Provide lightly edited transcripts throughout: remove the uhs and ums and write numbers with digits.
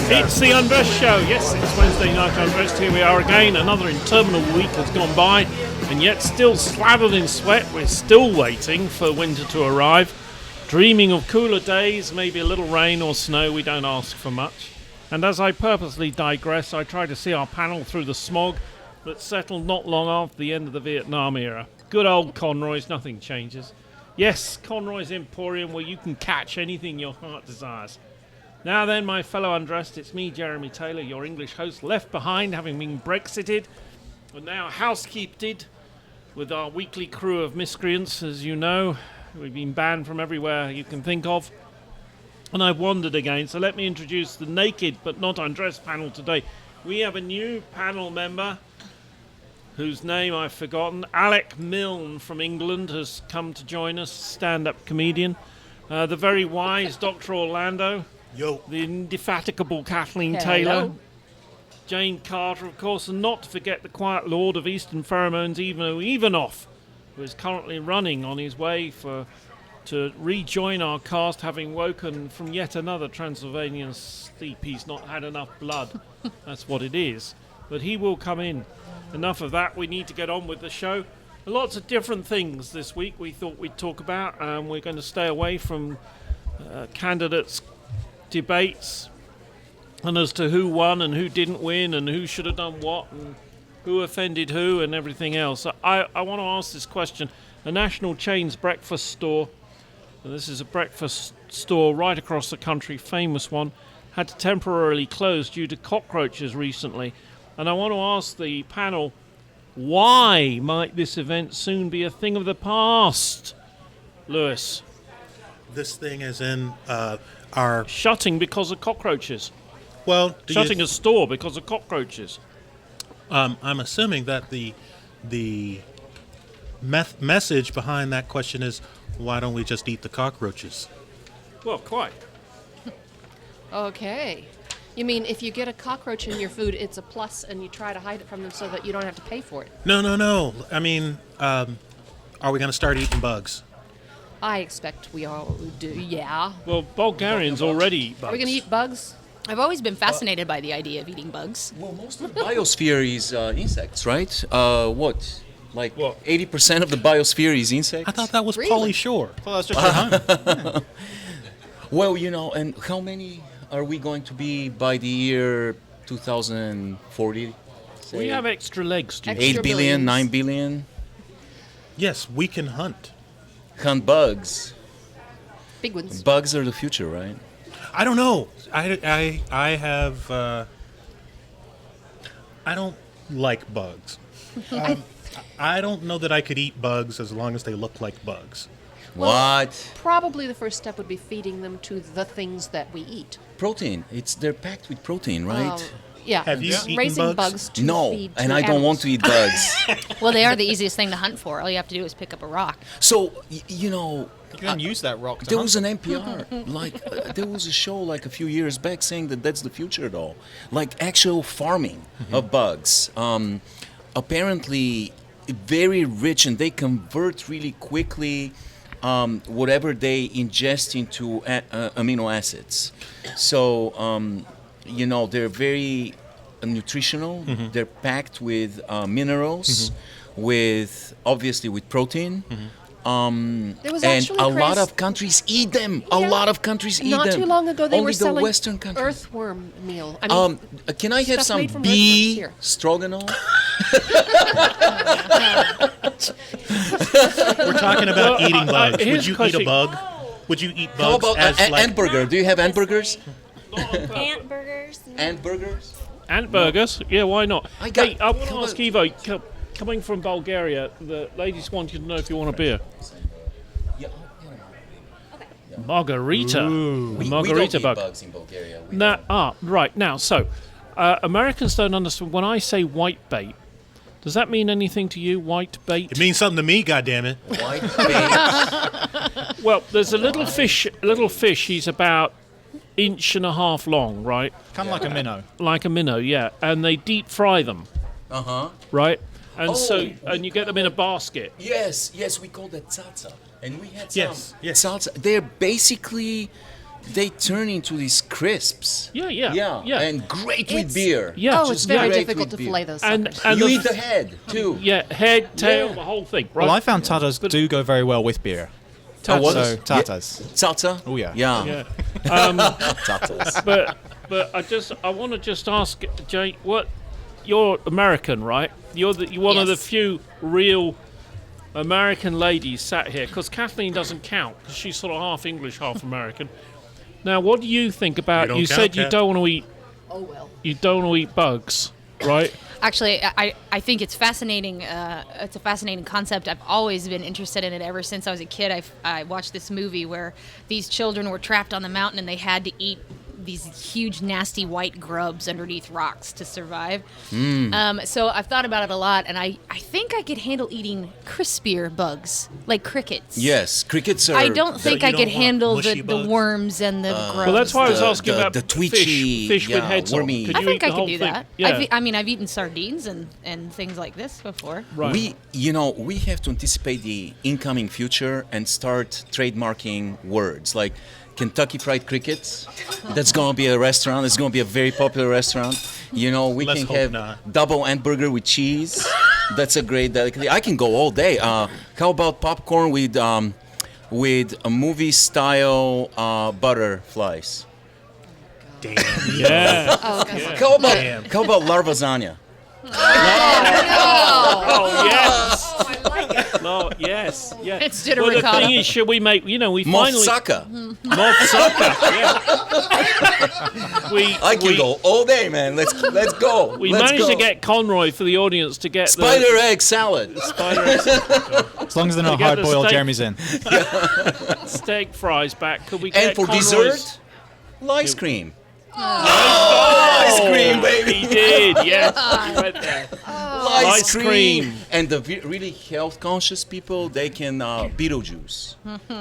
It's the Undressed Show. Yes, it's Wednesday night Undressed. Here we are again. Another interminable week has gone by, and yet still slathered in sweat, we're still waiting for winter to arrive. Dreaming of cooler days, maybe a little rain or snow. We don't ask for much. And as I purposely digress, I try to see our panel through the smog that settled not long after the end of the Vietnam era. Good old Conroy's, nothing changes. Yes, Conroy's Emporium, where you can catch anything your heart desires. Now then, my fellow Undressed, it's me, Jeremy Taylor, your English host, left behind, having been Brexited, and now housekeeped with our weekly crew of miscreants, as you know. We've been banned from everywhere you can think of, and I've wandered again, so let me introduce the naked but not undressed panel today. We have a new panel member, whose name I've forgotten. Alec Milne from England has come to join us, stand-up comedian. The very wise Dr. Orlando. Yo. The indefatigable Kathleen Taylor. Jane Carter, of course, and not to forget the quiet lord of Eastern Pheromones, Ivanov, who is currently running on his way to rejoin our cast, having woken from yet another Transylvanian sleep. He's not had enough blood. That's what it is. But he will come in. Enough of that. We need to get on with the show. Lots of different things this week we thought we'd talk about. We're going to stay away from candidates' debates and as to who won and who didn't win and who should have done what and who offended who and everything else. I want to ask this question. A national chain's breakfast store, and this is a breakfast store right across the country, famous one, had to temporarily close due to cockroaches recently. And I want to ask the panel, why might this event soon be a thing of the past? Lewis. This thing is in our... Shutting because of cockroaches. Well, shutting a store because of cockroaches. I'm assuming that the message behind that question is, why don't we just eat the cockroaches? Well, quite. Okay. You mean if you get a cockroach in your food, it's a plus, and you try to hide it from them so that you don't have to pay for it? No. I mean, are we going to start eating bugs? I expect we all do, yeah. Well, Bulgarians already eat bugs. Are we going to eat bugs? I've always been fascinated by the idea of eating bugs. Well, most of the biosphere is insects, right? What? Like 80% of the biosphere is insects? I thought that was Really? Pauly Shore. Well, that's just your home. Well, and how many are we going to be by the year 2040? Say We have extra legs, do you? 8 billion, billions. 9 billion? Yes, we can hunt. Hunt bugs. Big ones. Bugs are the future, right? I don't know. I have... I don't like bugs. I don't know that I could eat bugs as long as they look like bugs. What? Probably the first step would be feeding them to the things that we eat. Protein. They're packed with protein, right? Yeah. Have you eaten Raising bugs? to No, feed to and I don't want to eat bugs. Well, they are the easiest thing to hunt for. All you have to do is pick up a rock. So, You can use that rock to there hunt. was an NPR, there was a show like a few years back saying that that's the future, though. Like actual farming of bugs. Apparently, very rich, and they convert really quickly whatever they ingest into amino acids. So, they're very nutritional. They're packed with minerals, obviously with protein. There was And actually a craze- lot of countries eat them. A Yeah. lot of countries eat them. Not too long ago, they Only were the selling Western countries. earthworm meal. I mean, Can I have stuff some made from earthworms bee here. stroganoff? We're talking about eating bugs. here's Would you a eat a question. bug? Would you eat How bugs about as like... ant burger? Do you have ant burgers? Ant burgers. Ant burgers? Ant burgers? Yeah, why not? I got- Hey, I want to come ask on. Evo, coming from Bulgaria, the ladies wanted to know if you want a beer. Yeah. Margarita. We Margarita don't eat bug. bugs in Bulgaria. We Now, don't. right. Now, so, Americans don't understand. When I say white bait, does that mean anything to you, white bait? It means something to me, goddammit. White bait. Well, there's a little fish, he's about inch and a half long, right? Kind of like a minnow. Like a minnow, yeah. And they deep fry them, Uh-huh. right? And Oh. and you get them in a basket. Yes, we call that salsa. And we had some Yes. salsa. They're basically they turn into these crisps. Yeah. And great with It's- beer. Yeah. Oh, it's very great difficult to with beer. fillet those And suckers. and You the eat the head too. yeah, head, tail, Yeah. the whole thing. Right? Well, I found tatas do go very well with beer. Oh, what? So tatas. Salsa? Oh, yeah. Yeah. Yeah. Tatas. But I want to just ask Jay, you're American, right? You're one of the Yes. few real American ladies sat here, because Kathleen doesn't count because she's sort of half English, half American. Now, what do you think about? You don't You count, said you Kath. don't want to eat. Oh, well. You don't want to eat bugs, right? Actually, I think it's fascinating. It's a fascinating concept. I've always been interested in it ever since I was a kid. I watched this movie where these children were trapped on the mountain and they had to eat these huge, nasty white grubs underneath rocks to survive. So I've thought about it a lot, and I think I could handle eating crispier bugs, like crickets. Yes, crickets are. I don't think you I don't could want handle mushy the bugs? worms and the grubs. Well, that's why I was The- asking the- about the twitchy, fish with yeah, heads wormy. on. Could I you think eat the I whole could do thing? that. Yeah. I've eaten sardines and things like this before. Right. We have to anticipate the incoming future and start trademarking words like Kentucky Fried Crickets. That's going to be a restaurant. It's going to be a very popular restaurant. We Let's can hope have not. double hamburger with cheese. That's a great delicacy. I can go all day. How about popcorn with a movie style butterflies? Damn. Yeah. Oh, God. How about lasagna? Oh yes. Oh, I like it. No. Yes. Yeah. It's dinner Well, the ricotta. thing is, should we make? We finally. Moussaka. Moussaka. Yeah. I can go all day, man. Let's go. We Let's managed go. to get Conroy for the audience to get Spider egg salad. the spider eggs, As long as they're not get the hard boiled, steak. Jeremy's in. steak fries back. Could we get And for Conroy's? dessert, ice cream. Ice cream, baby. He did. Yes. He went there. Ice cream. And the really health conscious people, they can Beetlejuice.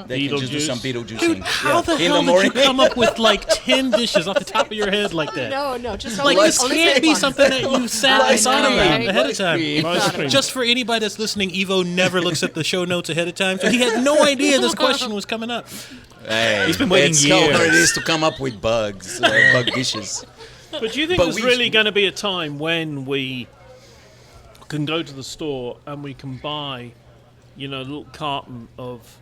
They can just do Beetlejuice. some Beetlejuicing. Dude, how the In hell the did morning. you come up with like 10 dishes off the top of your head like that? No, just Like, only, this only can't say be one. something that you sat Ice and thought cream. about Right. ahead of time. Ice cream. Just for anybody that's listening, Evo never looks at the show notes ahead of time, so he had no idea this question was coming up. Hey, He's been waiting it's how hard it years. is to come up with bug dishes. But do you think But there's we- really going to be a time when we can go to the store and we can buy, a little carton of,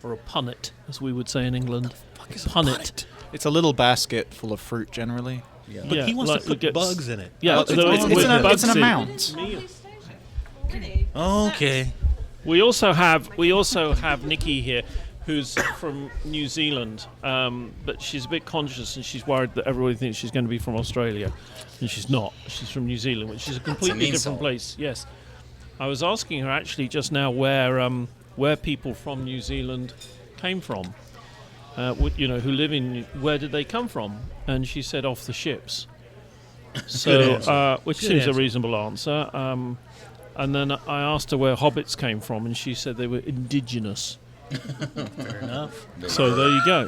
or a punnet, as we would say in England, punnet. It's a little basket full of fruit generally. But Yeah, he wants like to put it gets- bugs in it. Yeah, It's, so it's, with an, bugs it's an in. amount. Okay. We also have Nikki here, who's from New Zealand, but she's a bit conscious and she's worried that everybody thinks she's going to be from Australia, and she's not. She's from New Zealand, which is a completely different insult. place. Yes, I was asking her actually just now where people from New Zealand came from, who live in. Where did they come from? And she said off the ships. So, which Good seems a answer. reasonable answer. And then I asked her where hobbits came from, and she said they were indigenous. Fair enough. So there you go.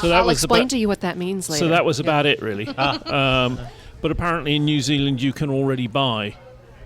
So that I'll was explain about, to you what that means later. So that was Yeah. about it, really. But apparently in New Zealand you can already buy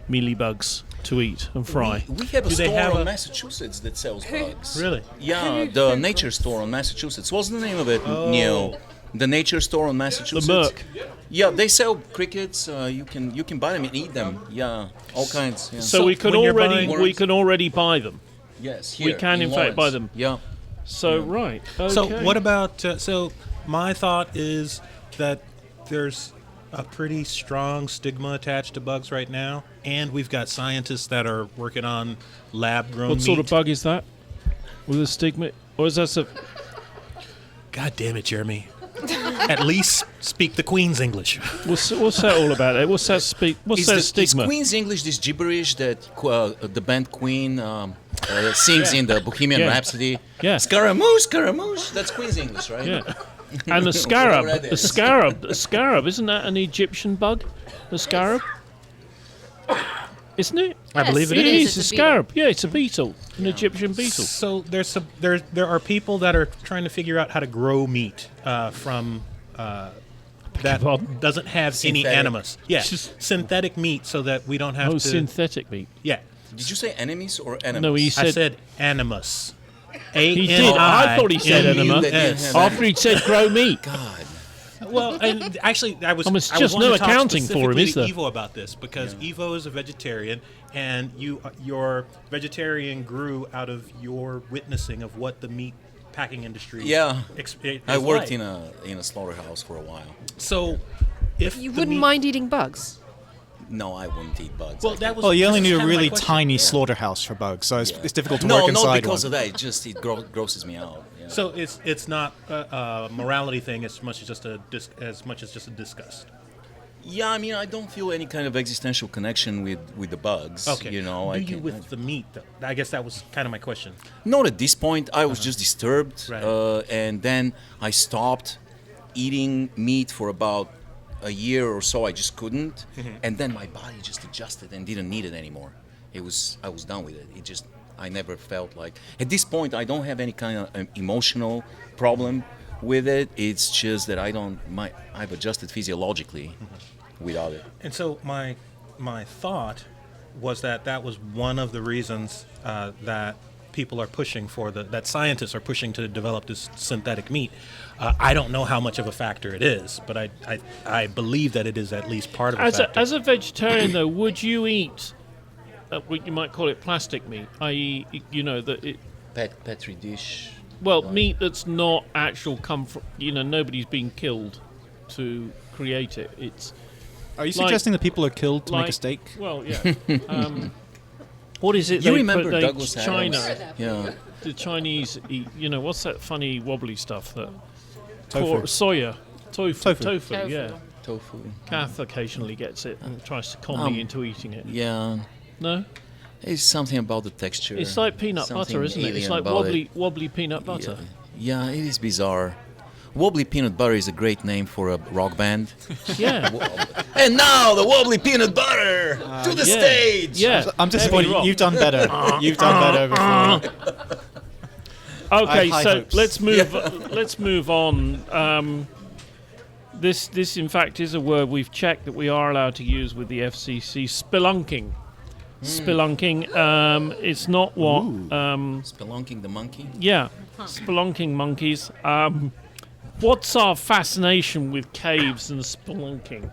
mealybugs to eat and fry. We have a Do they store have in a- Massachusetts that sells bugs. Really? Yeah, the nature store in Massachusetts. What's the name of it, Neil? The nature store in The Massachusetts. Merc. Yeah, they sell crickets. You can buy them and eat them. Yeah, all kinds. Yeah. So we can when you're already buying- buy them. yes, we here can, in fact, buy them. Yeah. So right. Okay. So what about? So my thought is that there's a pretty strong stigma attached to bugs right now, and we've got scientists that are working on lab-grown what meat. sort of bug is that? With a stigma, or is that God damn it, Jeremy! At least speak the Queen's English. what's that all about? What's that What's that stigma? Is Queen's English this gibberish that the band Queen sings in the Bohemian Yeah. Rhapsody? Yeah. Scaramouche, Scaramouche. That's Queen's English, right? Yeah. And the scarab, Whatever that the is. scarab, isn't that an Egyptian bug? The scarab, isn't it? I believe it It is. is It's a a scarab. Yeah, it's a beetle, an Egyptian beetle. So there are people that are trying to figure out how to grow meat from that pardon? doesn't have any Synthetic. animus. Yeah, Just- synthetic meat, so that we don't have Oh, to. synthetic meat. Yeah, Did you say enemies or enemies? No, he I said. said animus. He did. I thought he said enema. After he said grow meat. God. Well, and actually, it's I just wanted no to talk accounting for him, specifically is there? to Evo about this because Evo is a vegetarian, and your vegetarian grew out of your witnessing of what the meat packing industry. Yeah. I worked like. in a slaughterhouse for a while. So, if You the wouldn't meat- mind eating bugs. No, I wouldn't eat bugs. Well, that was. Well, you only this need is a kinda my really question. tiny slaughterhouse for bugs, so it's difficult to no, work not inside because one. of that. It grosses me out. Yeah. So it's not a morality thing as much as just a disgust. Yeah, I mean, I don't feel any kind of existential connection with the bugs. Okay. You know, Do you with the meat though? I guess that was kind of my question. not at this point. I was just disturbed, Right. and then I stopped eating meat for about a year or so. I just couldn't, and then my body just adjusted and didn't need it anymore. I was done with it. I never felt like at this point I don't have any kind of emotional problem with it. It's just that I've adjusted physiologically without it. And so my thought was that was one of the reasons that people are pushing that scientists are pushing to develop this synthetic meat. I don't know how much of a factor it is, but I believe that it is at least part of a factor. As a vegetarian, though, would you eat what you might call it plastic meat, i.e., Petri dish. meat that's not actual come from, nobody's been killed to create it. It's Are you suggesting that people are killed to make a steak? Well, yeah. What is it? You they remember put, Douglas China. Adams? Yeah. The Chinese eat. What's that funny wobbly stuff that? Tofu. Soya. Tofu. Tofu. Yeah. Tofu. Kath occasionally gets it and tries to con me into eating it. Yeah. No? It's something about the texture. It's like peanut butter, something isn't it? It's alien like about wobbly peanut butter. Yeah, it is bizarre. Wobbly Peanut Butter is a great name for a rock band. Yeah. And now the Wobbly Peanut Butter to the yeah. stage. Yeah. I'm disappointed. Heavy rock. You've done better. You've done better before. Okay, high so hopes. let's move on. This in fact is a word we've checked that we are allowed to use with the FCC. Spelunking. Spelunking. It's not what. Spelunking the monkey. Yeah. Spelunking monkeys. What's our fascination with caves and spelunking?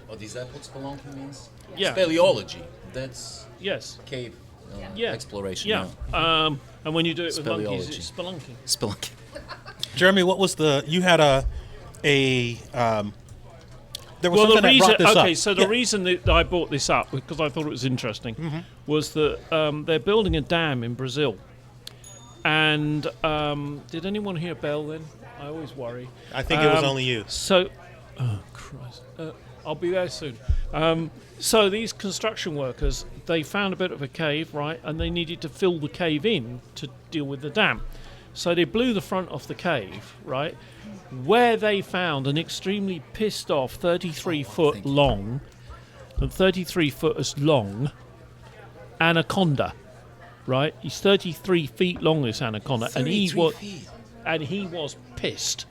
Oh, is that what spelunking means? Yeah. Speleology. That's Yes. cave Yeah. exploration. Yeah. And when you do it with monkeys, Speleology. it's spelunking. Spelunking. Jeremy, what was you had there was Well, the something that reason, brought this up. okay, so the reason that I brought this up, because I thought it was interesting, was that they're building a dam in Brazil. And did anyone hear Bell then? I always worry. I think it was only you. So, oh Christ, I'll be there soon. So these construction workers, they found a bit of a cave, right, and they needed to fill the cave in to deal with the dam. So they blew the front off the cave, right, where they found an extremely pissed off 33-foot long and 33 foot as long anaconda, right? He's 33 feet long, this anaconda, and he was pissed.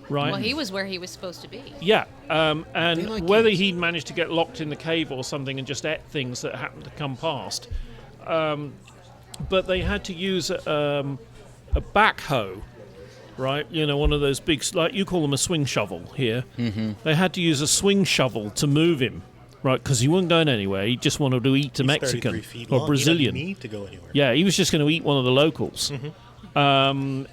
Right. Well, he was where he was supposed to be. Yeah, and like whether it. he'd managed to get locked in the cave or something and just ate things that happened to come past, but they had to use a backhoe, right? One of those big, like you call them a swing shovel here. Mm-hmm. They had to use a swing shovel to move him, right? Because he wasn't going anywhere. He just wanted to eat a Mexican 33 feet or long. Brazilian. He doesn't need to go anywhere. Yeah, he was just going to eat one of the locals. Mm-hmm.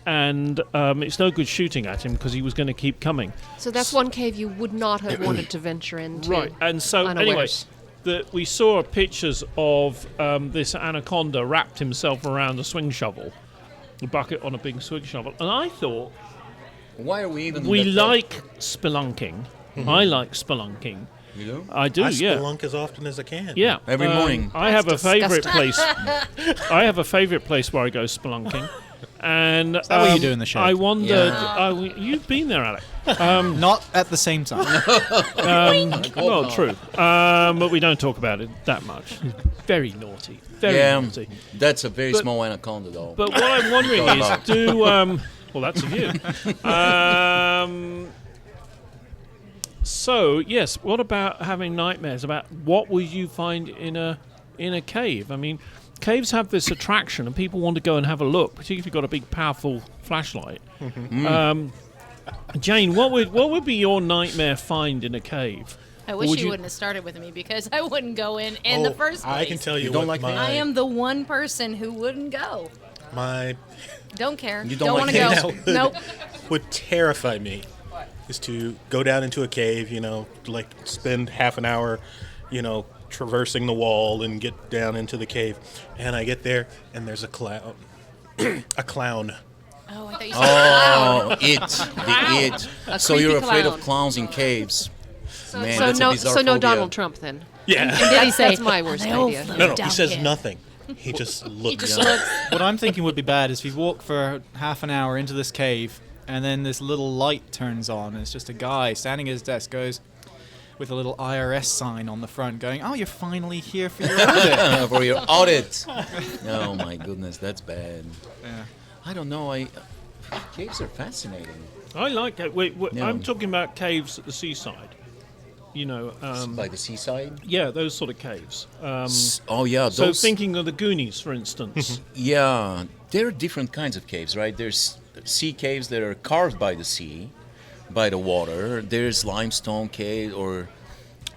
And it's no good shooting at him because he was going to keep coming. So that's one cave you would not have wanted to venture into. Right, and so unawares. anyway, we saw pictures of this anaconda wrapped himself around a swing shovel, a bucket on a big swing shovel, and I thought Why are we even? we in that like spelunking. I like spelunking. You do? I do, I yeah. spelunk as often as I can. Yeah, Every morning. I have a favorite disgusting. place. I have a favorite place where I go spelunking, and that what you do in the shed? I wondered. Yeah. You've been there, Alec. Not at the same time. Well, true, but we don't talk about it that much. Very naughty. Very naughty. That's a very But- small anaconda, though. But what I'm wondering Go is, on. well, that's of you. So yes, what about having nightmares? About what would you find in a cave? I mean, caves have this attraction, and people want to go and have a look, particularly if you've got a big, powerful flashlight. Jane, what would be your nightmare find in a cave? I wish Would you you- wouldn't have started with me because I wouldn't go in the first place. I can tell you, You don't what like I am the one person who wouldn't go. my Don't care. You don't want like to caves? go. Nope. would terrify me is to go down into a cave, like spend half an hour, traversing the wall and get down into the cave. And I get there and there's a clown. A clown. Oh, I thought you said it. So you're afraid of clowns in caves. Man, that's a bizarre so no phobia. Donald Trump then. Yeah. Did he say, That's my worst "They all idea." float No, he down says here." nothing. He just looks. Just looks. What I'm thinking would be bad is if you walk for half an hour into this cave and then this little light turns on and it's just a guy standing at his desk goes with a little IRS sign on the front going, "Oh, you're finally here for your audit." For your audit. Oh my goodness, that's bad. Yeah. I don't know. Caves are fascinating. I like it. Yeah. I'm talking about caves at the seaside. By the seaside. Yeah, those sort of caves. Oh yeah, So those. thinking of the Goonies, for instance. Yeah, there are different kinds of caves, right? There's sea caves that are carved by the sea, by the water. There's limestone cave, or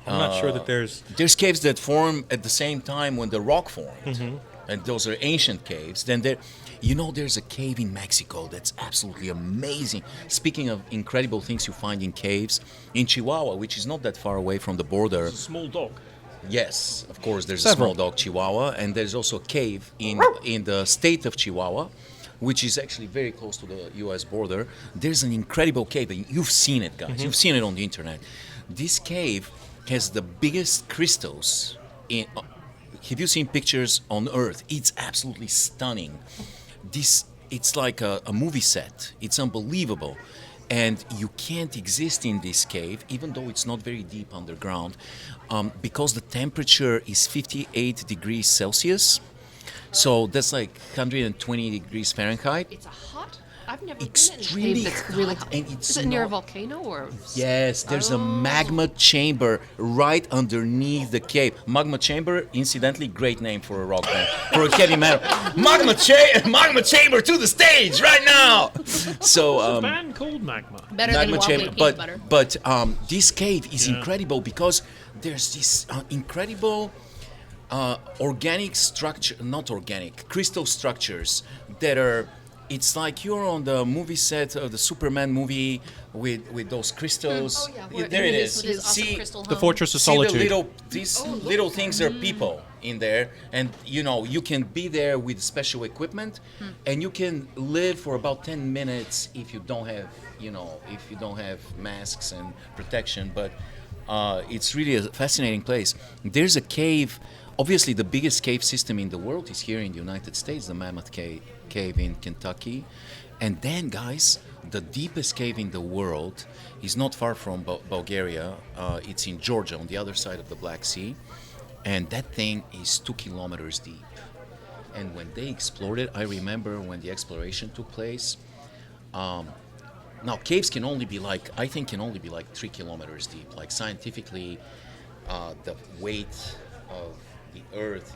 I'm not sure that there's caves that form at the same time when the rock formed, and those are ancient caves. Then there's a cave in Mexico that's absolutely amazing. Speaking of incredible things you find in caves, in Chihuahua, which is not that far away from the border. It's a small dog. Yes, of course, there's Several. a small dog, Chihuahua, and there's also a cave in the state of Chihuahua, which is actually very close to the U.S. border. There's an incredible cave. And you've seen it, guys. You've seen it on the internet. This cave has the biggest crystals in. Have you seen pictures on Earth? It's absolutely stunning. It's like a movie set. It's unbelievable. And you can't exist in this cave, even though it's not very deep underground, because the temperature is 58 degrees Celsius. So that's like 120 degrees Fahrenheit. It's a hot. I've never Extremely been in a cave that's really hot, hot. and it's Is it near a not- volcano or? Yes, there's a magma chamber right underneath the cave. Magma chamber, incidentally, great name for a rock band, for a heavy metal. Magma chamber to the stage right now. So A band called Magma. Better than magma wobbly chamber, peanut butter. but this cave is Yeah. incredible because there's this incredible organic structure, not organic, crystal structures that are. It's like you're on the movie set of the Superman movie with those crystals. Oh, yeah, where There it he is. with You his awesome see, crystal The home. Fortress of see the Solitude. these little things are people in there, and you can be there with special equipment, and you can live for about 10 minutes if you don't have masks and protection. But it's really a fascinating place. There's a cave. Obviously, the biggest cave system in the world is here in the United States, the Mammoth Cave in Kentucky. And then, guys, the deepest cave in the world is not far from Bulgaria. It's in Georgia, on the other side of the Black Sea. And that thing is 2 kilometers deep. And when they explored it, I remember when the exploration took place. Now, caves can only be like 3 kilometers deep. Like scientifically, the weight of the Earth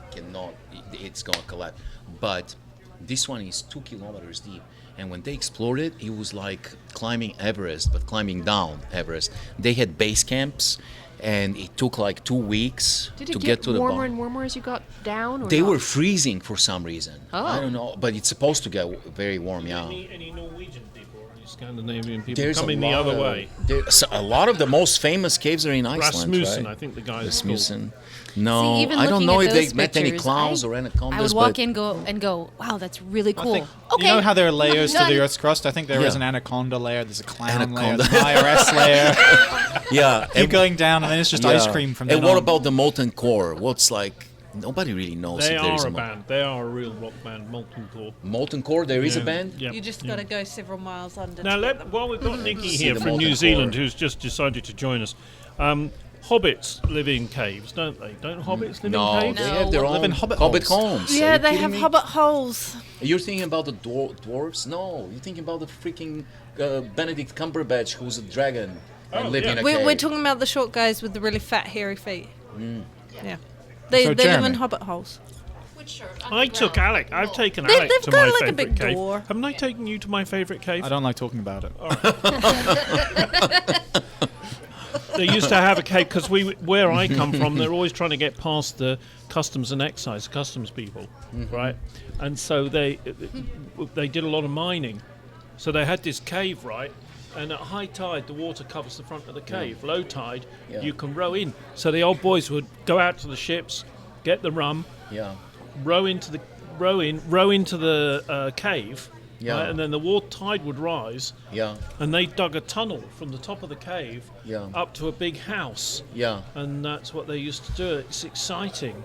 it's gonna collapse. But this one is 2 kilometers deep. And when they explored it, it was like climbing Everest, but climbing down Everest. They had base camps, and it took like 2 weeks Did to it get get to the warmer bottom. and warmer as you got down? Or They not? were freezing for some reason. Oh. I don't know, but it's supposed to get very warm, yeah. Any Norwegian people or any Scandinavian people There's coming a the lot other of, way? There's a lot of the most famous caves are in Iceland, Rasmussen, right? I think the guy's Rasmussen. No, See, even I don't looking know at if they those met any pictures, clowns or anacondas. I would walk but in and go, wow, that's really I cool. think, Okay. You know how there are layers to the Done. Earth's crust? I think there is Yeah. an anaconda layer, there's a clown Anaconda. layer, there's an IRS layer. yeah, Keep going down, and then it's just ice cream from then And what on. about the molten core? What's like? Nobody really knows They if there is are a a band. They are a real rock band, Molten Core. molten core. There is a Yeah, band. yeah, You just yeah. got to go several miles under. Now, to get them. while we've got Nikki See here the from molten New Zealand, core. who's just decided to join us, hobbits live in caves, don't they? Don't hobbits live No, in caves? they No. have their Live own in hobbit holes. holes. Are Yeah, you they kidding have me? hobbit holes. You're thinking about the dwarves? No, you're thinking about the freaking Benedict Cumberbatch, who's a dragon and lived yeah. in a cave. We're talking about the short guys with the really fat, hairy feet. Yeah. They So live in Jeremy. hobbit holes. I took Alec. I've taken They- Alec they've to got, my like, a favourite big cave. door. Haven't I taken you to my favourite cave? I don't like talking about it. They used to have a cave because where I come from, they're always trying to get past the customs and excise, customs people, right? And so they did a lot of mining. So they had this cave, right? And at high tide, the water covers the front of the cave. Low tide, you can row in. So the old boys would go out to the ships, get the rum, row into the cave, right? And then the water tide would rise. And they dug a tunnel from the top of the cave up to a big house. And that's what they used to do. It's exciting.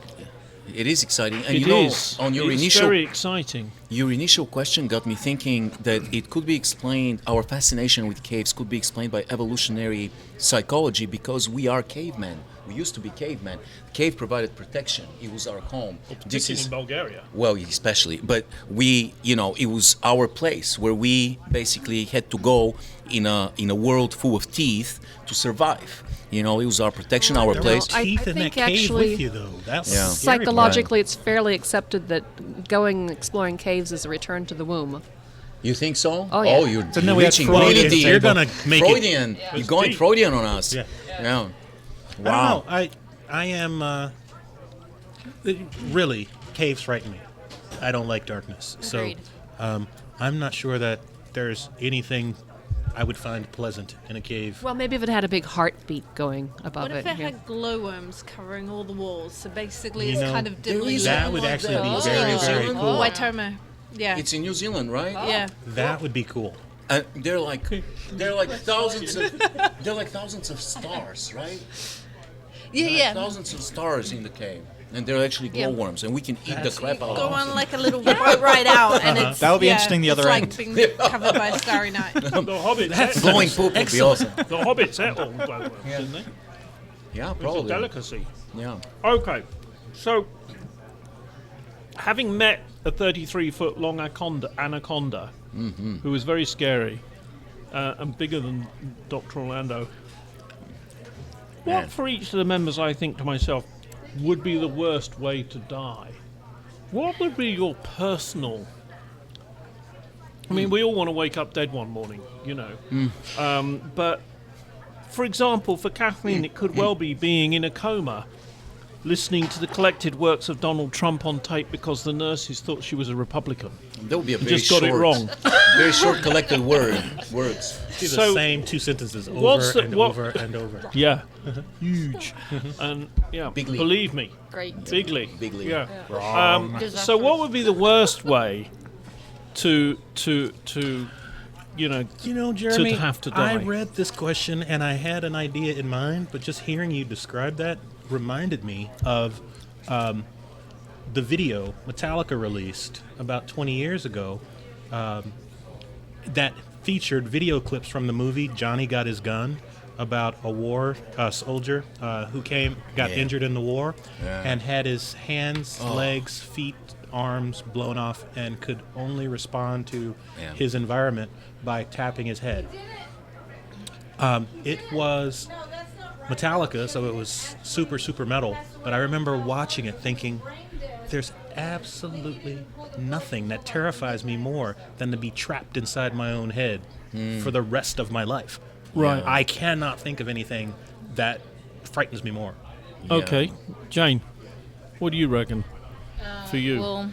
It is exciting. And It is. on your It's initial very exciting. Your initial question got me thinking that it could be explained, our fascination with caves could be explained by evolutionary psychology because we are cavemen. We used to be cavemen. Cave provided protection. It was our home. Particularly in Bulgaria. Well, especially. But it was our place where we basically had to go in a world full of teeth to survive. It was our protection, our place. Teeth in that think cave actually- with you, though. That's Yeah. the scary part. Psychologically, it's fairly accepted that going exploring caves is a return to the womb. You think so? Oh, yeah. Oh, you're So now we have reaching Freudian really deep. You're gonna make it. Freudian. You're going deep. Freudian on us. Yeah. Yeah. I don't know. I am really, caves frighten me. I don't like darkness. Agreed. So I'm not sure that there's anything I would find pleasant in a cave. Well, maybe if it had a big heartbeat going above What if it. it had glowworms covering all the walls? So basically, You it's know, kind of there dimly is lit. that would actually be Oh. very, very Oh. cool. Waitomo. Yeah. It's in New Zealand, right? Yeah. That would be cool. And they're like thousands of stars, right? Yeah, Like yeah. thousands of stars in the cave, and they're actually glowworms, and we can eat the crap out Go of on them. like a little boat ride out, and it's That would be interesting the other it's end. like being covered by a starry night. The Hobbits. Blowing poop would be awesome. The Hobbits ate all glowworms, didn't they? Yeah, It's a probably. delicacy. Yeah. Okay, so having met a 33-foot long anaconda, who was very scary and bigger than Dr. Orlando, Man. what for each of the members, I think to myself, would be the worst way to die? What would be your personal... I mean, we all want to wake up dead one morning, but for example, for Kathleen, it could well be being in a coma, listening to the collected works of Donald Trump on tape because the nurses thought she was a Republican. That would be a very Just got it wrong. very short collected words. Do the So, same two sentences what's over the- and what- over and over. Yeah, huge, and Bigly. believe me, Great. bigly, Bigly. yeah. Does that So, what first- would be the worst way to Jeremy, to have to I die? read this question and I had an idea in mind, but just hearing you describe that reminded me of the video Metallica released about 20 years ago that featured video clips from the movie Johnny Got His Gun, about a war soldier who got injured in the war and had his hands, legs, feet, arms blown off and could only respond to his environment by tapping his head. It was Metallica, so it was super, super metal, but I remember watching it thinking, there's absolutely nothing that terrifies me more than to be trapped inside my own head for the rest of my life. Right. I cannot think of anything that frightens me more. Okay, Jane, what do you reckon for you? Well,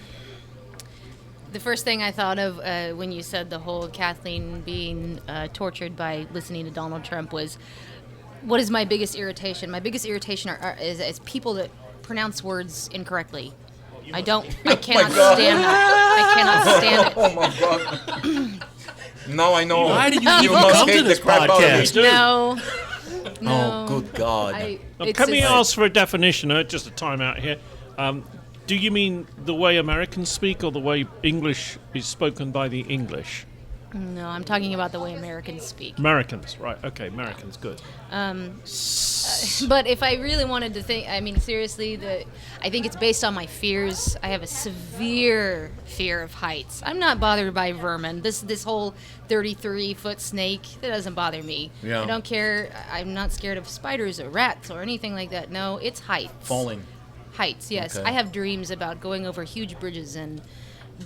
the first thing I thought of when you said the whole Kathleen being tortured by listening to Donald Trump was, what is my biggest irritation? My biggest irritation is people that pronounce words incorrectly. I cannot stand that. I cannot stand it. Oh my god. Now I know. Why did you even must come to hate the this crap out of me. podcast? No. Oh, good God. Can we ask for a definition? Just a time out here. Do you mean the way Americans speak or the way English is spoken by the English? No, I'm talking about the way Americans speak. Americans, right. Okay, Americans, good. But if I really wanted to think, I mean, seriously, I think it's based on my fears. I have a severe fear of heights. I'm not bothered by vermin. This whole 33-foot snake, that doesn't bother me. Yeah. I don't care. I'm not scared of spiders or rats or anything like that. No, it's heights. Falling. Heights, yes. Okay. I have dreams about going over huge bridges and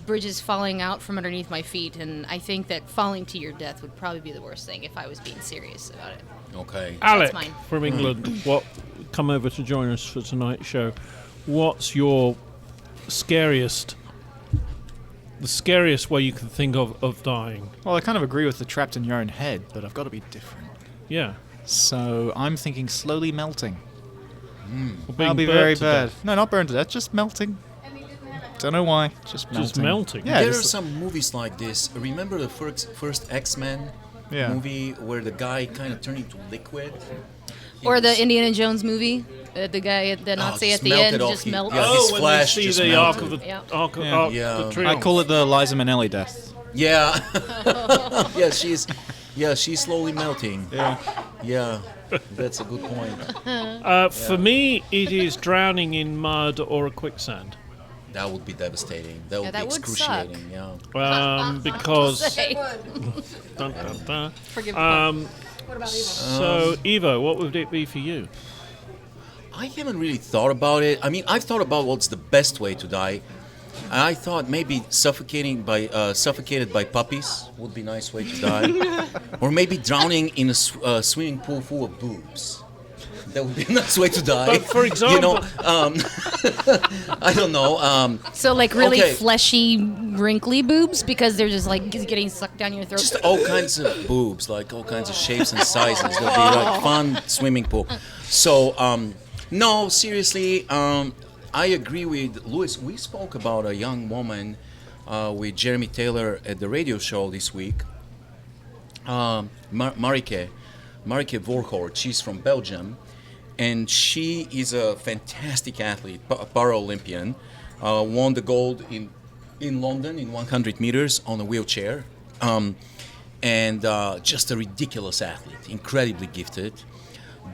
bridges falling out from underneath my feet, and I think that falling to your death would probably be the worst thing if I was being serious about it. Okay. Alec mine. from England, what come over to join us for tonight's show. What's your scariest, the scariest way you can think of dying? Well, I kind of agree with the trapped in your own head, but I've got to be different. Yeah. So I'm thinking slowly melting. Or being That'll be burnt very to bad. death. No, not burned to death, just melting. Don't know why, just melting. Just melting. Yeah, There are just- some movies like this. Remember the first X-Men Yeah. movie where the guy kind of turned into liquid? Or the was- Indiana Jones movie, the guy, the Nazi just at the end, melted off. just He- melts. yeah, Oh, his when flash you just see the arc melted. of the Yeah. arc, Yeah. arc Yeah. the I triumph. call it the Liza Minnelli death. Yeah. she's slowly melting. Yeah. Yeah. That's a good point. For me, it is drowning in mud or a quicksand. That would be devastating. That would that be would excruciating. Yeah. Because Say. dun, dun, dun. Forgive me. What about Eva? So Evo, what would it be for you? I haven't really thought about it. I mean, I've thought about what's the best way to die. And I thought maybe suffocated by puppies would be a nice way to die, or maybe drowning in a swimming pool full of boobs. That would be a nice way to die. But for example- I don't know. So like really Okay. fleshy, wrinkly boobs because they're just like getting sucked down your throat. Just all kinds of boobs, like all kinds of shapes and sizes. It'll be like fun swimming pool. So, no, seriously, I agree with Louis. We spoke about a young woman with Jeremy Taylor at the radio show this week. Marike Voorhoort. She's from Belgium, and she is a fantastic athlete, Paralympian. Won the gold in London in 100 meters on a wheelchair. And just a ridiculous athlete, incredibly gifted.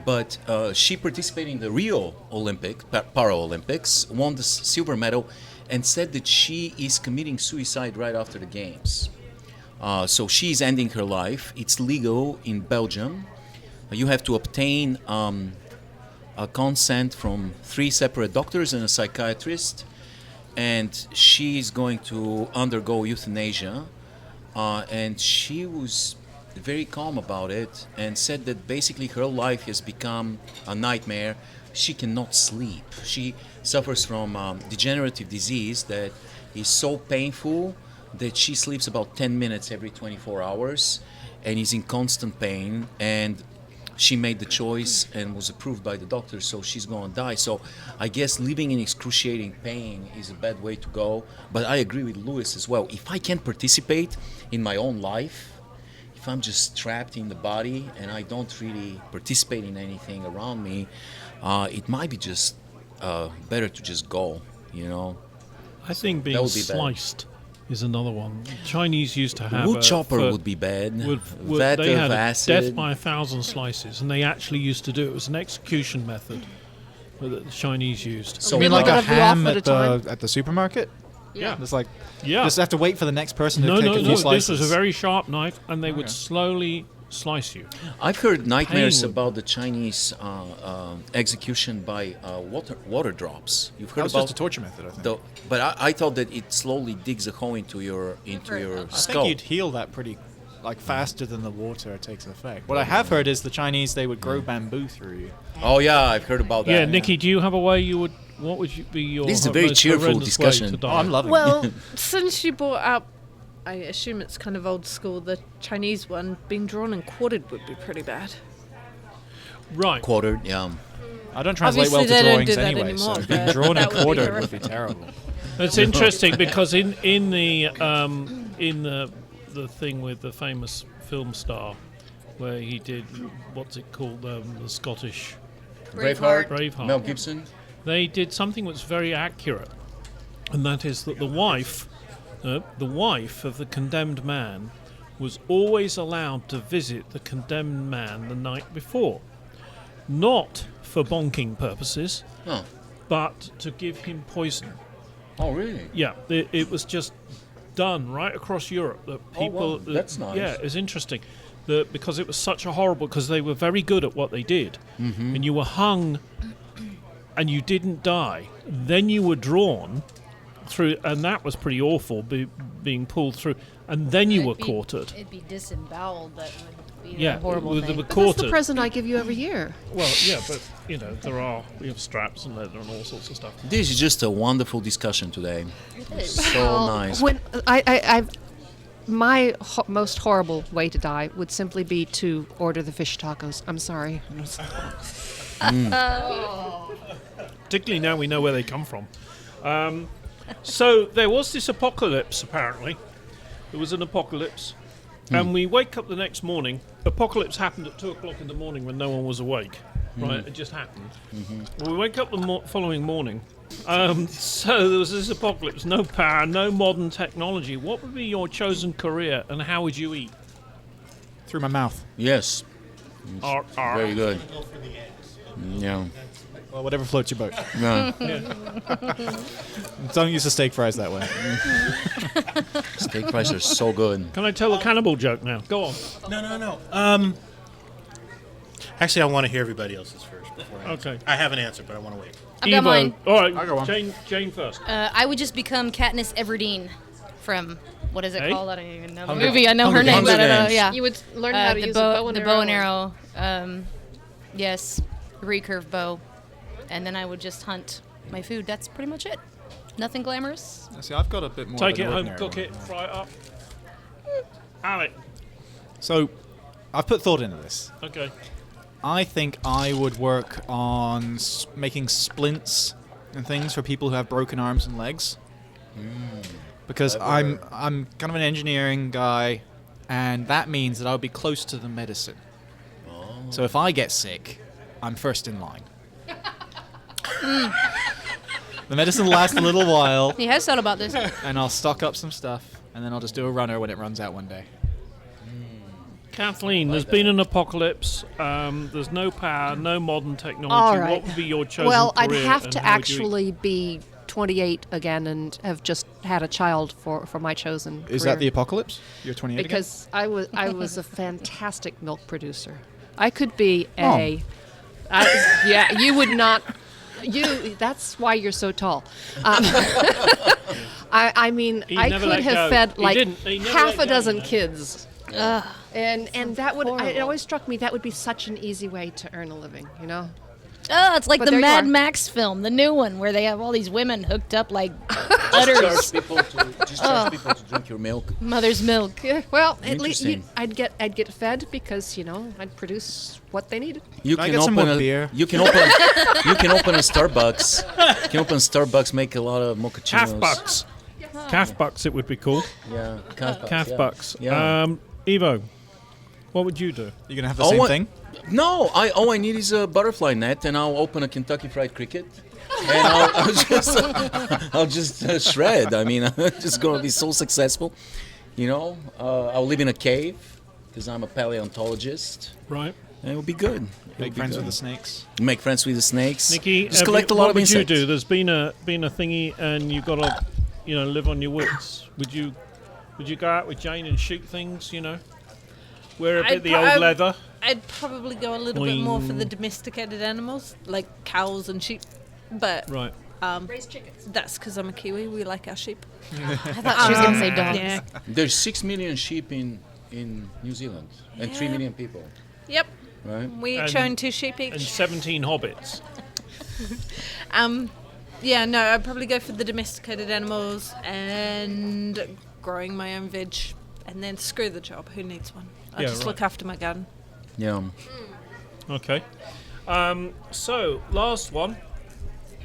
But she participated in the Rio Paralympics, won the silver medal, and said that she is committing suicide right after the games. So she's ending her life. It's legal in Belgium. You have to obtain a consent from 3 separate doctors and a psychiatrist, and she's going to undergo euthanasia. And she was very calm about it and said that basically her life has become a nightmare. She cannot sleep. She suffers from degenerative disease that is so painful that she sleeps about 10 minutes every 24 hours and is in constant pain. And she made the choice and was approved by the doctor, so she's going to die. So I guess living in excruciating pain is a bad way to go. But I agree with Louis as well. If I can't participate in my own life, if I'm just trapped in the body and I don't really participate in anything around me, it might be just better to just go, you know. I think That being would be bad. sliced is another one. Chinese used to have Wood chopper would be bad. Vat they of had acid. death by 1,000 slices, and they actually used to do it. It was an execution method that the Chinese used. So You mean like One a of you ham off at a time? at the supermarket? Yeah. It's like, Yeah. just have to wait for the next person to No, take no, a few no. slices. This was a very sharp knife, and they would Okay. slowly slice you. I've heard nightmares Pain would- about the Chinese execution by water drops. You've That heard was about just a torture method, I think. but I thought that it slowly digs a hole into your I skull. think you'd heal that pretty, like, faster than the water takes effect. What I have heard is the Chinese, they would grow bamboo through you. Oh yeah, I've heard about that. Yeah, Nikki, do you have a way you would? What would you be your? This is a very most cheerful horrendous way discussion. to die? Oh, I'm loving it. Well, since you brought up, I assume it's kind of old school, the Chinese one, being drawn and quartered would be pretty bad. Right. Quartered, yeah. I don't translate Obviously, well to they don't drawings do that anyway, anymore, so being but drawn that and would be quartered would horrific. be terrible. It's interesting because in the thing with the famous film star, where he did what's it called, the Scottish Braveheart. Mel Gibson. They did something that's very accurate, and that is that the wife of the condemned man was always allowed to visit the condemned man the night before, not for bonking purposes, Oh. but to give him poison. Oh really? Yeah, it was just done right across Europe. That people, wow, that's nice. Yeah, it's interesting. Because it was such a horrible. Because they were very good at what they did, and you were hung and you didn't die, then you were drawn through, and that was pretty awful, being pulled through, and then you were quartered. It'd be disemboweled. That would be Yeah, a horrible they thing. were But that's the quartered. present I give you every year. Well, yeah, but we have straps and leather and all sorts of stuff. This is just a wonderful discussion today. So nice. When my most horrible way to die would simply be to order the fish tacos. I'm sorry. Particularly now we know where they come from. So there was this apocalypse, apparently. There was an apocalypse. And we wake up the next morning. Apocalypse happened at 2 o'clock in the morning when no one was awake. Right? It just happened. We wake up the following morning. So there was this apocalypse. No power, no modern technology. What would be your chosen career and how would you eat? Through my mouth. Yes. Very good. Yeah. Well, whatever floats your boat. Yeah. Don't use the steak fries that way. Steak fries are so good. Can I tell a cannibal joke now? Go on. No. Actually, I want to hear everybody else's first before I answer. Okay. I have an answer, but I want to wait. I've got mine. All right, I'll go on. Jane first. I would just become Katniss Everdeen from, what is it Hey? called? I don't even know the Hunger- movie. I know her Hunger name, but I don't know. Games. Yeah. You would learn how to the use bow, a the bow and arrow. Yes, recurve bow, and then I would just hunt my food. That's pretty much it. Nothing glamorous. See, I've got a bit more. Take of it an home, ordinary cook one. it, fry it up. Alec. So, I've put thought into this. Okay. I think I would work on making splints and things for people who have broken arms and legs. Because I'm kind of an engineering guy, and that means that I would be close to the medicine. So if I get sick, I'm first in line. The medicine lasts a little while, He has thought about this. and I'll stock up some stuff, and then I'll just do a runner when it runs out one day. Kathleen, there's been an apocalypse. There's no power, no modern technology. All right. What would be your chosen Well, I'd career have and to how would you eat? actually be 28 again and have just had a child for my chosen Is career. that the apocalypse? You're 28 again? Because I was a fantastic milk producer. I could be yeah, you would not. That's why you're so tall. I mean, He I never could let have go. fed He like didn't. He never half let a go, dozen you know. kids. And that would it horrible. always struck me that would be such an easy way to earn a living, you know. Oh, it's like But the there you Mad are. Max film, the new one, where they have all these women hooked up like Charge udders, people to drink your milk. mother's milk. Yeah, well, at least Interesting. I'd get fed because I'd produce what they needed. You Can I can get some open more a beer? You can open a Starbucks. You can open Starbucks, make a lot of mochachinos. Calf bucks. Calf bucks, it would be called. Yeah, calf bucks. Calf yeah. bucks. Yeah. Evo, what would you do? You're going to have the same thing? No, all I need is a butterfly net, and I'll open a Kentucky Fried Cricket, and I'll just shred. I mean, I'm just gonna be so successful. I'll live in a cave because I'm a paleontologist, Right. and it'll be good. Make friends with the snakes. Make friends with the snakes. Nikki, just collect a lot what of would insects. you do? There's been a thingy, and you got to, live on your wits. Would you go out with Jane and shoot things? Wear a bit I'd of the pro- old I'd- leather. I'd probably go a little bit more for the Boing. domesticated animals, like cows and sheep. But Right. Raise chickens. that's because I'm a Kiwi. We like our sheep. I thought she was going to say dogs. Yeah. There's 6 million sheep in New Zealand, and 3 Yeah. million people, Yep. right? We each And- own 2 sheep And each. 17 hobbits. Yeah, no, I'd probably go for the domesticated animals and growing my own veg, and then screw the job. Who needs one? I'll Yeah, just right. look after my garden. Yeah. Okay. So, last one.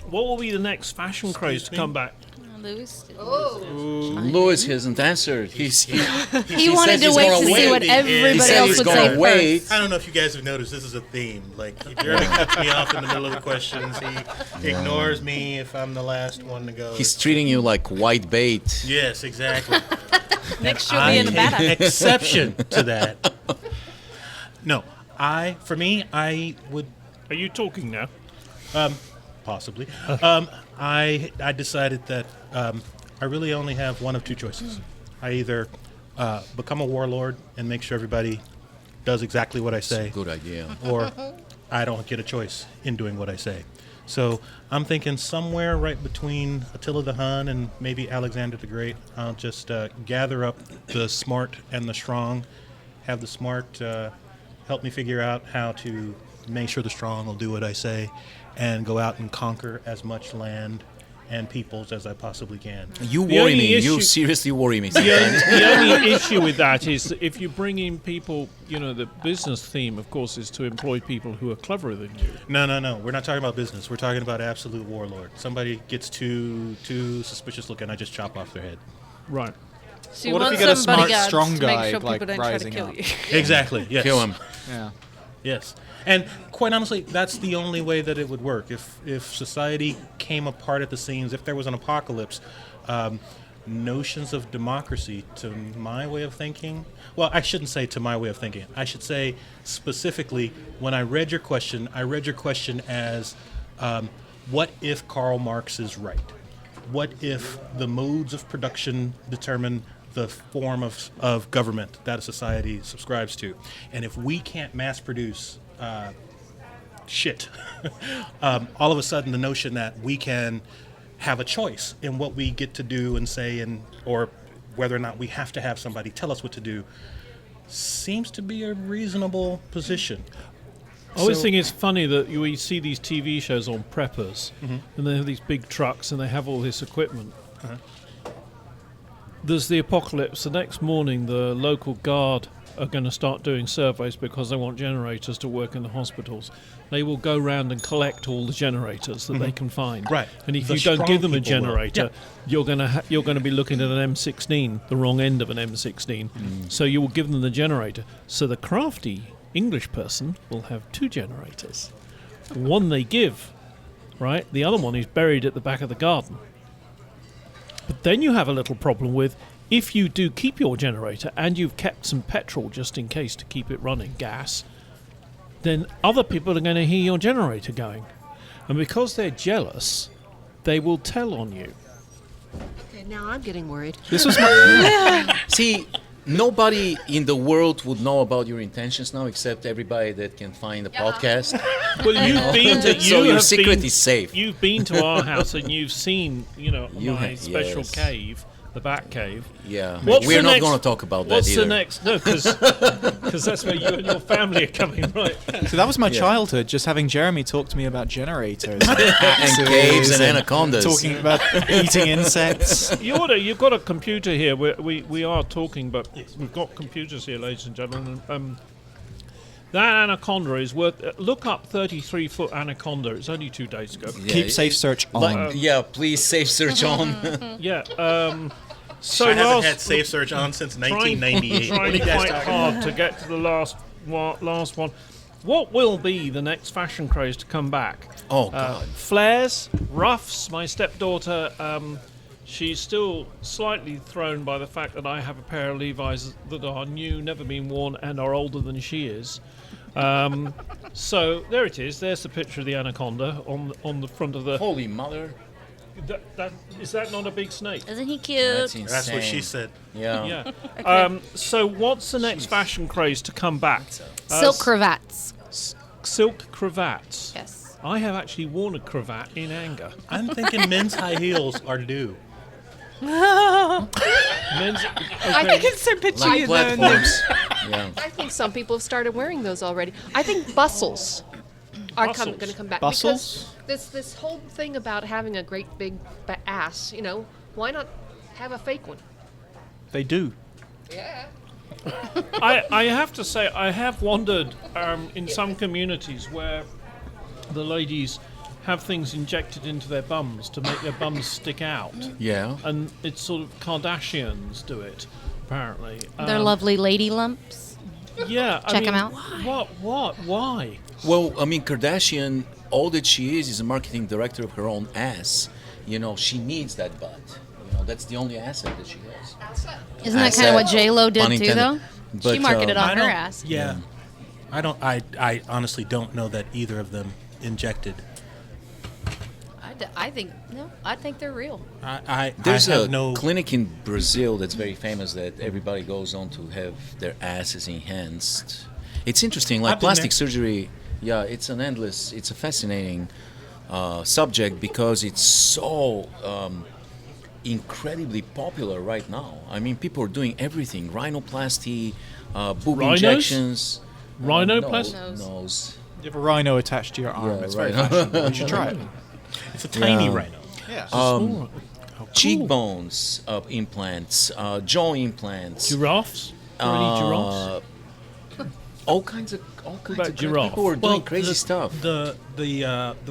What will be the next fashion craze to come back? Lewis. Lewis hasn't answered. He He wanted said to he's wait to gonna see wait. what He everybody said else he's would gonna say wait. first. I don't know if you guys have noticed, this is a theme. Like, he barely cuts me off in the middle of the questions. He ignores me if I'm the last one to go. He's treating you like white bait. Yes, exactly. Next, you'll be in a I batter. take exception to that. No, I would Are you talking now? possibly. I decided that I really only have one of two choices. I either become a warlord and make sure everybody does exactly what I say, Good idea. or I don't get a choice in doing what I say. So I'm thinking somewhere right between Attila the Hun and maybe Alexander the Great. I'll just gather up the smart and the strong, have the smart help me figure out how to make sure the strong will do what I say, and go out and conquer as much land and peoples as I possibly can. You The worry only me. You issue- seriously worry me. The only issue with that is that if you bring in people, the business theme, of course, is to employ people who are cleverer than you. No. We're not talking about business. We're talking about absolute warlord. Somebody gets too suspicious looking, I just chop off their head. Right. So What if want you get a some smart, bodyguards strong to make guy, sure like, people don't try to rising kill up? you. Exactly. Yes. Kill him. Yeah. Yes. And quite honestly, that's the only way that it would work. If society came apart at the seams, if there was an apocalypse, notions of democracy, to my way of thinking, well, I shouldn't say to my way of thinking. I should say specifically, when I read your question as, what if Karl Marx is right? What if the modes of production determine the form of government that a society subscribes to? And if we can't mass produce shit, all of a sudden the notion that we can have a choice in what we get to do and say, or whether or not we have to have somebody tell us what to do, seems to be a reasonable position. I always So- think it's funny that we see these TV shows on preppers, and they have these big trucks and they have all this equipment. There's the apocalypse. The next morning, the local guard are going to start doing surveys because they want generators to work in the hospitals. They will go round and collect all the generators that they can find. Right. And if The you don't strong give them a people will. generator, you're going to be looking at an M16, the wrong end of an M16. So you will give them the generator. So the crafty English person will have two generators. One they give, right? The other one is buried at the back of the garden. But then you have a little problem with, if you do keep your generator and you've kept some petrol just in case to keep it running, gas, then other people are going to hear your generator going. And because they're jealous, they will tell on you. Okay, now I'm getting worried. This was my. See, nobody in the world would know about your intentions now except everybody that can find the podcast. Well, you've been to, So you your have secret been- is safe. You've been to our house and you've seen, You my have- special yes. cave, the Bat Cave. Yeah, What's we're the not next- going to talk about that What's either. the next? No, because that's where you and your family are coming, right? So that was my childhood, just having Jeremy talk to me about generators, And caves and anacondas. talking about eating insects. You've got a computer here. We are talking, but we've got computers here, ladies and gentlemen. That anaconda is worth. Look up 33-foot anaconda. It's only 2 days ago. Yeah, Keep safe search on. yeah, please safe search on. Yeah. So I haven't last, had Safe Search on since trying 1998. What are trying you guys quite talking hard to get to the last one. What will be the next fashion craze to come back? Oh, God. Flares, ruffs. My stepdaughter, she's still slightly thrown by the fact that I have a pair of Levi's that are new, never been worn, and are older than she is. So there it is. There's the picture of the anaconda on the front of the. Holy mother. Is that not a big snake? Isn't he cute? That's insane. That's what she said. Yeah. Yeah. So what's the next fashion craze to come back? Silk cravats. Silk cravats. Yes. I have actually worn a cravat in anger. I'm thinking men's high heels are due. Men's, I okay. can so picture Like you there. platforms. Yeah. I think some people have started wearing those already. I think bustles are Bustles. going to come back. Bustles? Because this whole thing about having a great big ass, why not have a fake one? They do. I have to say, I have wondered in some communities where the ladies have things injected into their bums to make their bums stick out. Yeah. And it's sort of Kardashians do it, apparently. They're lovely lady lumps. Yeah. I Check mean, 'em out. What? Why? Well, I mean, Kardashian, all that she is a marketing director of her own ass. She needs that butt. That's the only asset that she has. Isn't that kind of what J Lo did Pun too, intended. though? But, She marketed I on her don't- ass. Yeah. I honestly don't know that either of them injected. I think they're real. There's I have a no. clinic in Brazil that's very famous that everybody goes on to have their asses enhanced. It's interesting, like I've been plastic there. surgery. Yeah, it's a fascinating subject because it's so incredibly popular right now. I mean, people are doing everything: rhinoplasty, boob Rhinos? injections, Rhinoplasty? nose. You have a rhino attached to your arm. Yeah, it's right. very fashionable. You should try it. It's a tiny Yeah. rhino. Yeah. Small. How cool. Cheekbones implants, jaw implants. Giraffes? Are any giraffes? All kinds of about of giraffe? people are doing crazy stuff. The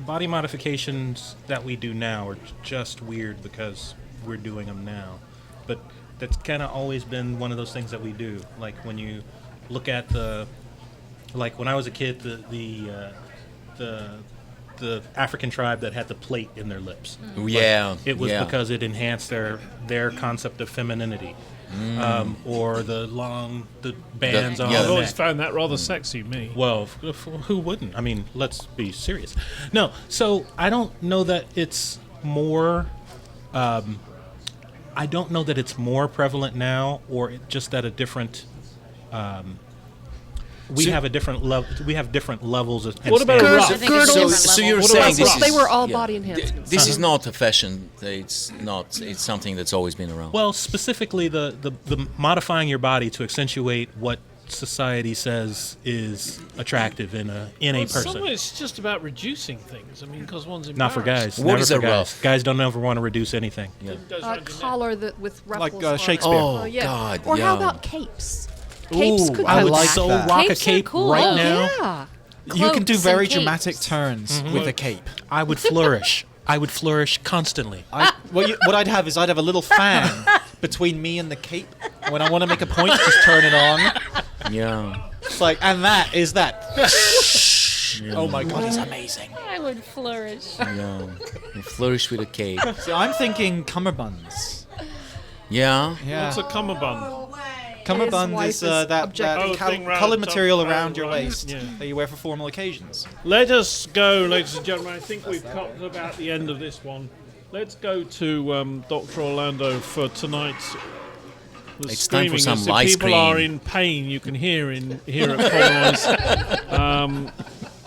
body modifications that we do now are just weird because we're doing them now, but that's kind of always been one of those things that we do. Like when you look at like when I was a kid, the African tribe that had the plate in their lips. Yeah, It was yeah. because it enhanced their concept of femininity, or the bands on yeah, I've the always neck. found that rather sexy, me. Well, who wouldn't? I mean, let's be serious. No, so I don't know that it's more. I don't know that it's more prevalent now, or just at a different. We So- have a different level. We have different levels of. What about a standards. rough? I think it's So, different so level. you're What saying about this rough? is They were all yeah. body enhancements. This is not a fashion. It's not. It's something that's always been around. Well, specifically the modifying your body to accentuate what society says is attractive in a Well, person. some way it's just about reducing things. I mean, because one's Not for embarrassed. guys. What Never is for a guys. ruff? Guys don't ever want to reduce anything. It goes A round your neck. collar with ruffles Like on it. Shakespeare. Oh yeah. God! Or yeah. how about capes? Capes Ooh, could I go would like so that. rock Capes a are cape cool. right Oh, now. Yeah. You can do Cloaks very and capes. dramatic turns with a cape. I would flourish. I would flourish constantly. What I'd have is I'd have a little fan between me and the cape. When I want to make a point, just turn it on. Yeah. It's like, and that is that. Oh my god, he's amazing. I would flourish. Yeah. You flourish with a cape. So I'm thinking cummerbunds. Yeah. Yeah. What's a cummerbund? Cummerbund wife is is that objective. Oh, thing round colored top. material Oh, around your right. waist Yeah. that you wear for formal occasions. Let us go, ladies and gentlemen. I think we've come to about the end of this one. Let's go to Dr. Orlando for tonight's. The It's time for screaming. some As if ice people are cream. in pain. You can hear here at Conroy's.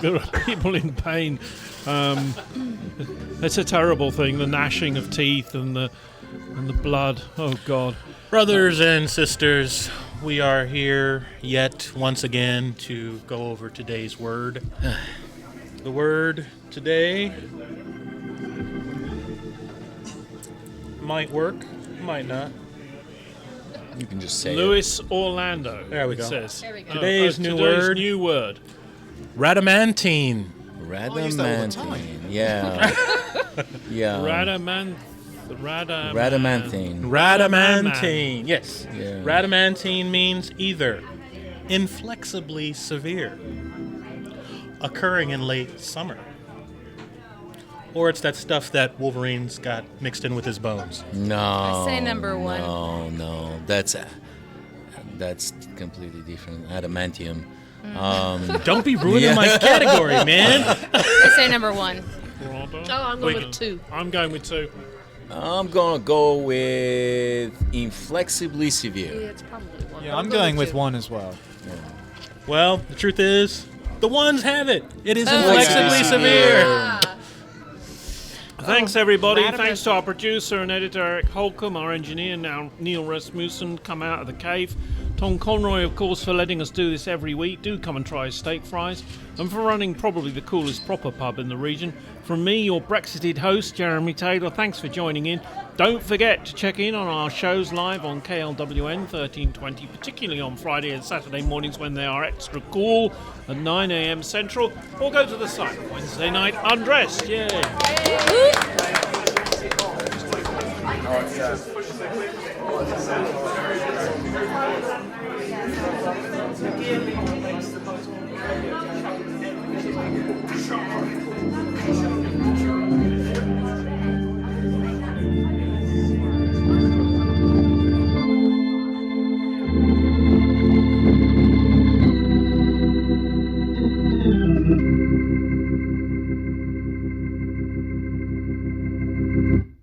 There are people in pain. It's a terrible thing. The gnashing of teeth and the blood. Oh God. Brothers and sisters, we are here yet once again to go over today's word. The word today might work, might not. You can just say it. Louis Orlando. There we it go. Says. There we go. Today's new today's word. new word. Radamantine. I use that all the time. Radamantine. Yeah. Yeah. Radamanthine. Radamantine. Yes. Yeah. Radamantine means either inflexibly severe, occurring in late summer, or it's that stuff that Wolverine's got mixed in with his bones. No. I say number one. No. That's completely different. Adamantium. Don't be ruining my category, man. I say number one. Oh, I'm going with 2. I'm going with 2. I'm gonna go with inflexibly severe. It's probably 1. Yeah, I'm going with 1 as well. Well, the truth is, the ones have it. It is Oh, inflexibly yeah. severe. Thanks, everybody. Thanks to our producer and editor, Eric Holcomb, our engineer, now Neil Rasmussen, come out of the cave. Tom Conroy, of course, for letting us do this every week. Do come and try his steak fries. And for running probably the coolest proper pub in the region. From me, your Brexited host, Jeremy Taylor, thanks for joining in. Don't forget to check in on our shows live on KLWN 1320, particularly on Friday and Saturday mornings when they are extra cool at 9 a.m. Central. Or go to the site Wednesday night undressed. Yay! Sure.